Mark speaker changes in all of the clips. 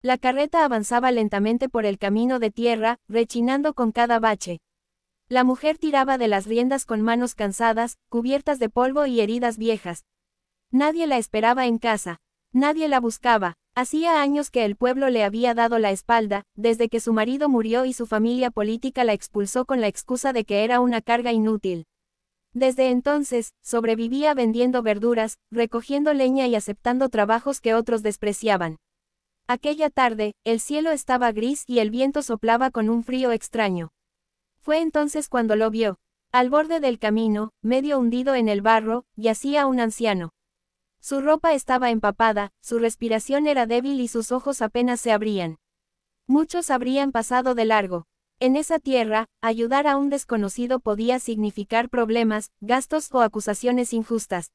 Speaker 1: La carreta avanzaba lentamente por el camino de tierra, rechinando con cada bache. La mujer tiraba de las riendas con manos cansadas, cubiertas de polvo y heridas viejas. Nadie la esperaba en casa. Nadie la buscaba. Hacía años que el pueblo le había dado la espalda, desde que su marido murió y su familia política la expulsó con la excusa de que era una carga inútil. Desde entonces, sobrevivía vendiendo verduras, recogiendo leña y aceptando trabajos que otros despreciaban. Aquella tarde, el cielo estaba gris y el viento soplaba con un frío extraño. Fue entonces cuando lo vio. Al borde del camino, medio hundido en el barro, yacía un anciano. Su ropa estaba empapada, su respiración era débil y sus ojos apenas se abrían. Muchos habrían pasado de largo. En esa tierra, ayudar a un desconocido podía significar problemas, gastos o acusaciones injustas.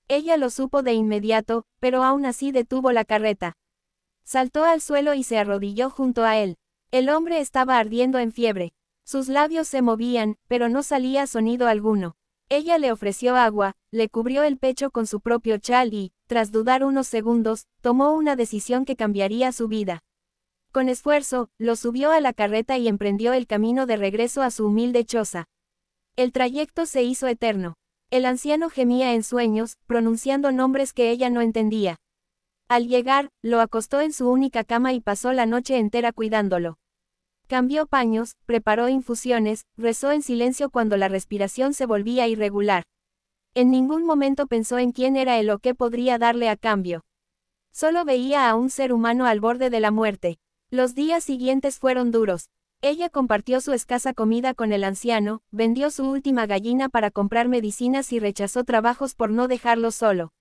Speaker 1: Ella lo supo de inmediato, pero aún así detuvo la carreta. Saltó al suelo y se arrodilló junto a él. El hombre estaba ardiendo en fiebre. Sus labios se movían, pero no salía sonido alguno. Ella le ofreció agua, le cubrió el pecho con su propio chal y, tras dudar unos segundos, tomó una decisión que cambiaría su vida. Con esfuerzo, lo subió a la carreta y emprendió el camino de regreso a su humilde choza. El trayecto se hizo eterno. El anciano gemía en sueños, pronunciando nombres que ella no entendía. Al llegar, lo acostó en su única cama y pasó la noche entera cuidándolo. Cambió paños, preparó infusiones, rezó en silencio cuando la respiración se volvía irregular. En ningún momento pensó en quién era él o qué podría darle a cambio. Solo veía a un ser humano al borde de la muerte. Los días siguientes fueron duros. Ella compartió su escasa comida con el anciano, vendió su última gallina para comprar medicinas y rechazó trabajos por no dejarlo solo.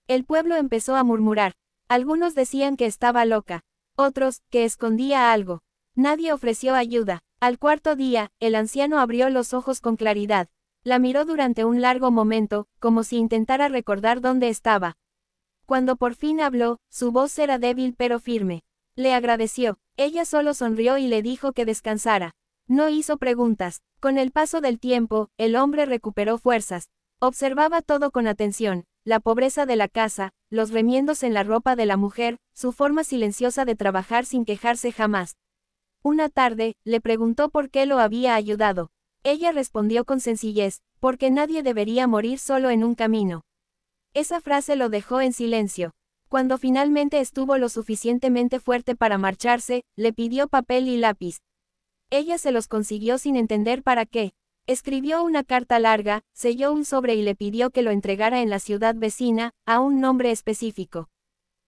Speaker 1: El pueblo empezó a murmurar. Algunos decían que estaba loca. Otros, que escondía algo. Nadie ofreció ayuda. Al cuarto día, el anciano abrió los ojos con claridad. La miró durante un largo momento, como si intentara recordar dónde estaba. Cuando por fin habló, su voz era débil pero firme. Le agradeció. Ella solo sonrió y le dijo que descansara. No hizo preguntas. Con el paso del tiempo, el hombre recuperó fuerzas. Observaba todo con atención, la pobreza de la casa, los remiendos en la ropa de la mujer, su forma silenciosa de trabajar sin quejarse jamás. Una tarde, le preguntó por qué lo había ayudado. Ella respondió con sencillez, porque nadie debería morir solo en un camino. Esa frase lo dejó en silencio. Cuando finalmente estuvo lo suficientemente fuerte para marcharse, le pidió papel y lápiz. Ella se los consiguió sin entender para qué. Escribió una carta larga, selló un sobre y le pidió que lo entregara en la ciudad vecina, a un nombre específico.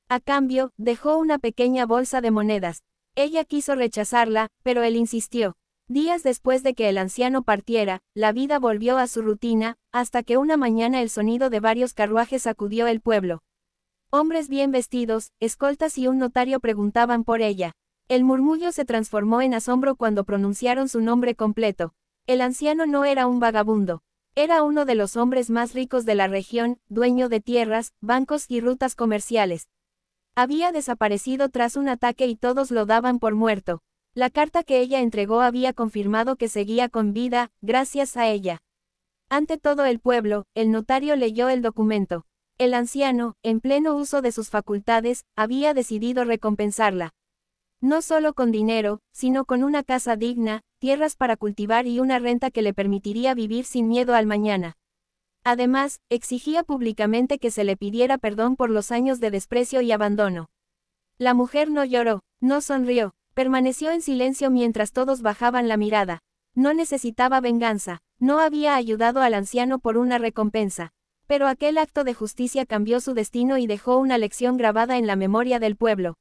Speaker 1: A cambio, dejó una pequeña bolsa de monedas. Ella quiso rechazarla, pero él insistió. Días después de que el anciano partiera, la vida volvió a su rutina, hasta que una mañana el sonido de varios carruajes sacudió el pueblo. Hombres bien vestidos, escoltas y un notario preguntaban por ella. El murmullo se transformó en asombro cuando pronunciaron su nombre completo. El anciano no era un vagabundo. Era uno de los hombres más ricos de la región, dueño de tierras, bancos y rutas comerciales. Había desaparecido tras un ataque y todos lo daban por muerto. La carta que ella entregó había confirmado que seguía con vida, gracias a ella. Ante todo el pueblo, el notario leyó el documento. El anciano, en pleno uso de sus facultades, había decidido recompensarla. No solo con dinero, sino con una casa digna, tierras para cultivar y una renta que le permitiría vivir sin miedo al mañana. Además, exigía públicamente que se le pidiera perdón por los años de desprecio y abandono. La mujer no lloró, no sonrió, permaneció en silencio mientras todos bajaban la mirada. No necesitaba venganza, no había ayudado al anciano por una recompensa. Pero aquel acto de justicia cambió su destino y dejó una lección grabada en la memoria del pueblo.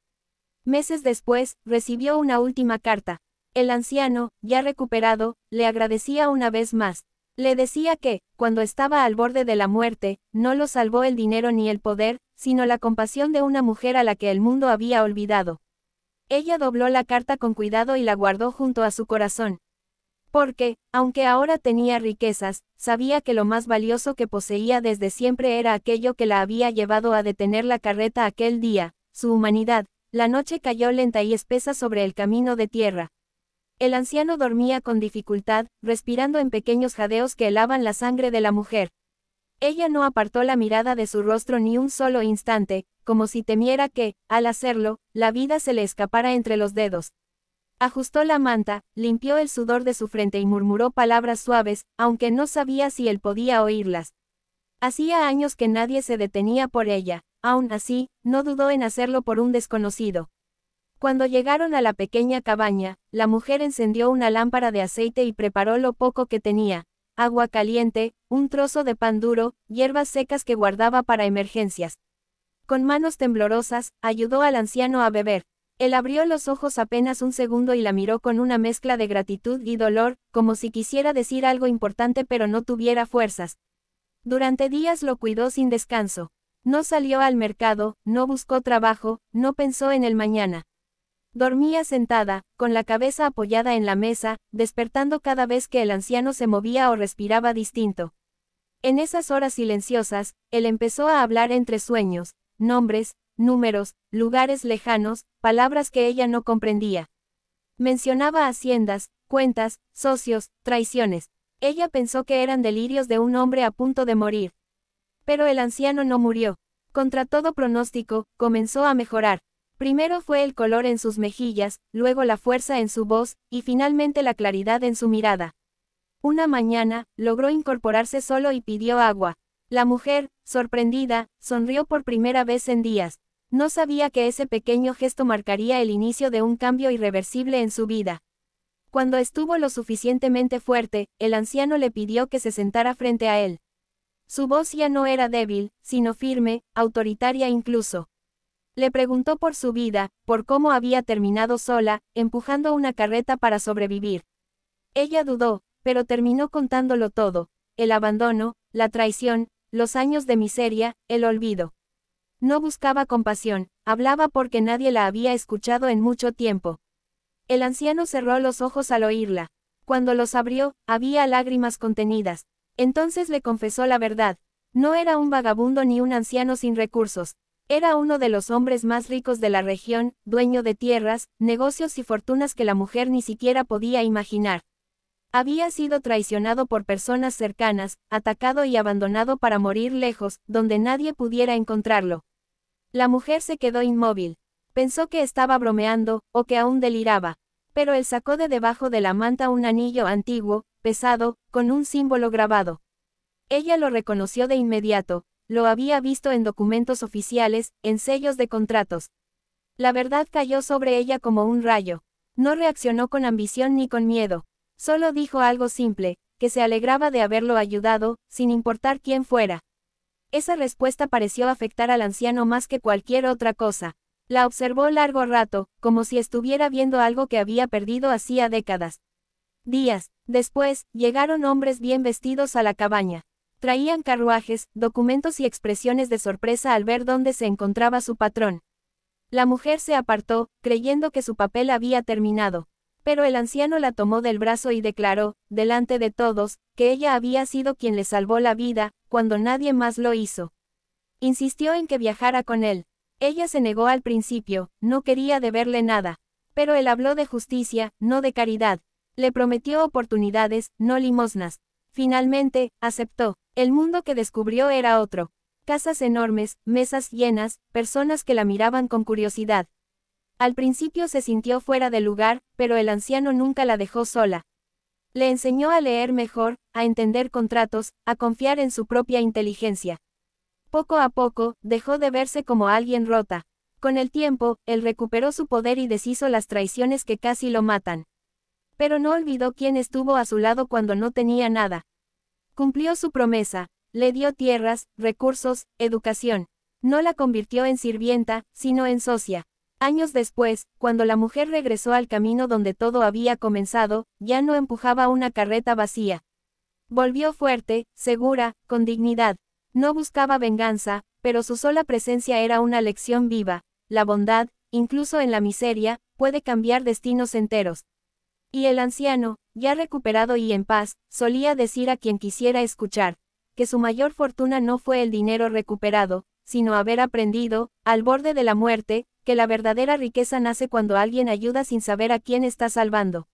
Speaker 1: Meses después, recibió una última carta. El anciano, ya recuperado, le agradecía una vez más. Le decía que, cuando estaba al borde de la muerte, no lo salvó el dinero ni el poder, sino la compasión de una mujer a la que el mundo había olvidado. Ella dobló la carta con cuidado y la guardó junto a su corazón. Porque, aunque ahora tenía riquezas, sabía que lo más valioso que poseía desde siempre era aquello que la había llevado a detener la carreta aquel día, su humanidad. La noche cayó lenta y espesa sobre el camino de tierra. El anciano dormía con dificultad, respirando en pequeños jadeos que helaban la sangre de la mujer. Ella no apartó la mirada de su rostro ni un solo instante, como si temiera que, al hacerlo, la vida se le escapara entre los dedos. Ajustó la manta, limpió el sudor de su frente y murmuró palabras suaves, aunque no sabía si él podía oírlas. Hacía años que nadie se detenía por ella, aún así, no dudó en hacerlo por un desconocido. Cuando llegaron a la pequeña cabaña, la mujer encendió una lámpara de aceite y preparó lo poco que tenía: agua caliente, un trozo de pan duro, hierbas secas que guardaba para emergencias. Con manos temblorosas, ayudó al anciano a beber. Él abrió los ojos apenas un segundo y la miró con una mezcla de gratitud y dolor, como si quisiera decir algo importante pero no tuviera fuerzas. Durante días lo cuidó sin descanso. No salió al mercado, no buscó trabajo, no pensó en el mañana. Dormía sentada, con la cabeza apoyada en la mesa, despertando cada vez que el anciano se movía o respiraba distinto. En esas horas silenciosas, él empezó a hablar entre sueños, nombres, números, lugares lejanos, palabras que ella no comprendía. Mencionaba haciendas, cuentas, socios, traiciones. Ella pensó que eran delirios de un hombre a punto de morir. Pero el anciano no murió. Contra todo pronóstico, comenzó a mejorar. Primero fue el color en sus mejillas, luego la fuerza en su voz, y finalmente la claridad en su mirada. Una mañana, logró incorporarse solo y pidió agua. La mujer, sorprendida, sonrió por primera vez en días. No sabía que ese pequeño gesto marcaría el inicio de un cambio irreversible en su vida. Cuando estuvo lo suficientemente fuerte, el anciano le pidió que se sentara frente a él. Su voz ya no era débil, sino firme, autoritaria incluso. Le preguntó por su vida, por cómo había terminado sola, empujando una carreta para sobrevivir. Ella dudó, pero terminó contándolo todo: el abandono, la traición, los años de miseria, el olvido. No buscaba compasión, hablaba porque nadie la había escuchado en mucho tiempo. El anciano cerró los ojos al oírla. Cuando los abrió, había lágrimas contenidas. Entonces le confesó la verdad. No era un vagabundo ni un anciano sin recursos. Era uno de los hombres más ricos de la región, dueño de tierras, negocios y fortunas que la mujer ni siquiera podía imaginar. Había sido traicionado por personas cercanas, atacado y abandonado para morir lejos, donde nadie pudiera encontrarlo. La mujer se quedó inmóvil. Pensó que estaba bromeando, o que aún deliraba. Pero él sacó de debajo de la manta un anillo antiguo, pesado, con un símbolo grabado. Ella lo reconoció de inmediato. Lo había visto en documentos oficiales, en sellos de contratos. La verdad cayó sobre ella como un rayo. No reaccionó con ambición ni con miedo. Solo dijo algo simple, que se alegraba de haberlo ayudado, sin importar quién fuera. Esa respuesta pareció afectar al anciano más que cualquier otra cosa. La observó largo rato, como si estuviera viendo algo que había perdido hacía décadas. Días después, llegaron hombres bien vestidos a la cabaña. Traían carruajes, documentos y expresiones de sorpresa al ver dónde se encontraba su patrón. La mujer se apartó, creyendo que su papel había terminado. Pero el anciano la tomó del brazo y declaró, delante de todos, que ella había sido quien le salvó la vida, cuando nadie más lo hizo. Insistió en que viajara con él. Ella se negó al principio, no quería deberle nada. Pero él habló de justicia, no de caridad. Le prometió oportunidades, no limosnas. Finalmente, aceptó. El mundo que descubrió era otro. Casas enormes, mesas llenas, personas que la miraban con curiosidad. Al principio se sintió fuera de lugar, pero el anciano nunca la dejó sola. Le enseñó a leer mejor, a entender contratos, a confiar en su propia inteligencia. Poco a poco, dejó de verse como alguien rota. Con el tiempo, él recuperó su poder y deshizo las traiciones que casi lo matan. Pero no olvidó quién estuvo a su lado cuando no tenía nada. Cumplió su promesa, le dio tierras, recursos, educación. No la convirtió en sirvienta, sino en socia. Años después, cuando la mujer regresó al camino donde todo había comenzado, ya no empujaba una carreta vacía. Volvió fuerte, segura, con dignidad. No buscaba venganza, pero su sola presencia era una lección viva. La bondad, incluso en la miseria, puede cambiar destinos enteros. Y el anciano, ya recuperado y en paz, solía decir a quien quisiera escuchar, que su mayor fortuna no fue el dinero recuperado, sino haber aprendido, al borde de la muerte, que la verdadera riqueza nace cuando alguien ayuda sin saber a quién está salvando.